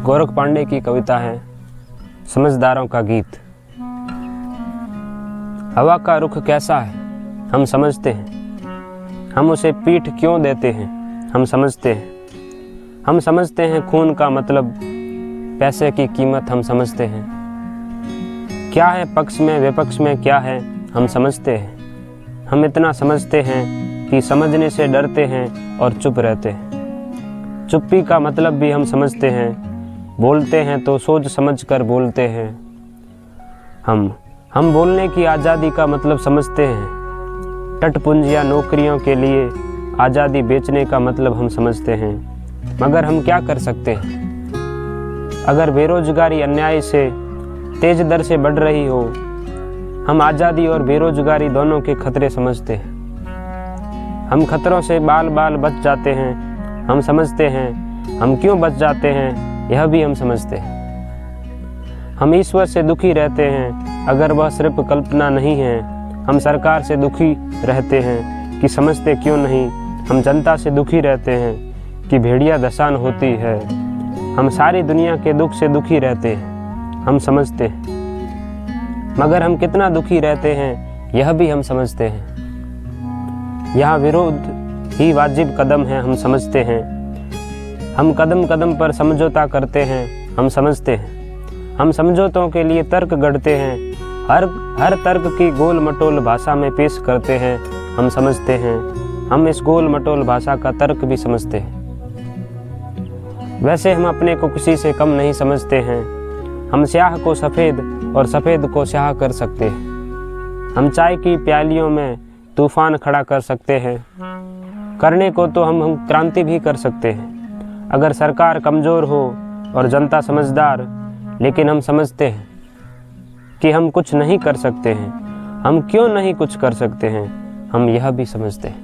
गोरख पांडे की कविता है समझदारों का गीत। हवा का रुख कैसा है हम समझते हैं, हम उसे पीठ क्यों देते हैं हम समझते हैं। हम समझते हैं खून का मतलब, पैसे की कीमत हम समझते हैं। क्या है पक्ष में विपक्ष में क्या है हम समझते हैं। हम इतना समझते हैं कि समझने से डरते हैं और चुप रहते हैं। चुप्पी का मतलब भी हम समझते हैं, बोलते हैं तो सोच समझ कर बोलते हैं। हम बोलने की आज़ादी का मतलब समझते हैं। टटपुंजिया नौकरियों के लिए आज़ादी बेचने का मतलब हम समझते हैं। मगर हम क्या कर सकते हैं। अगर बेरोजगारी अन्याय से तेज दर से बढ़ रही हो, हम आज़ादी और बेरोजगारी दोनों के खतरे समझते हैं। हम खतरों से बाल बाल बच जाते हैं, हम समझते हैं। हम क्यों बच जाते हैं यह भी हम समझते हैं। हम ईश्वर से दुखी रहते हैं अगर वह सिर्फ कल्पना नहीं है। हम सरकार से दुखी रहते हैं कि समझते क्यों नहीं। हम जनता से दुखी रहते हैं कि भेड़िया दशान होती है। हम सारी दुनिया के दुख से दुखी रहते हैं, हम समझते हैं। मगर हम कितना दुखी रहते हैं यह भी हम समझते हैं। यहाँ विरोध ही वाजिब कदम है हम समझते हैं। हम कदम कदम पर समझौता करते हैं, हम समझते हैं। हम समझौतों के लिए तर्क गढ़ते हैं, हर तर्क की गोल मटोल भाषा में पेश करते हैं, हम समझते हैं। हम इस गोल मटोल भाषा का तर्क भी समझते हैं। वैसे हम अपने को किसी से कम नहीं समझते हैं। हम स्याह को सफ़ेद और सफ़ेद को स्याह कर सकते हैं। हम चाय की प्यालियों में तूफान खड़ा कर सकते हैं। करने को तो हम क्रांति भी कर सकते हैं अगर सरकार कमज़ोर हो और जनता समझदार। लेकिन हम समझते हैं कि हम कुछ नहीं कर सकते हैं। हम क्यों नहीं कुछ कर सकते हैं, हम यह भी समझते हैं।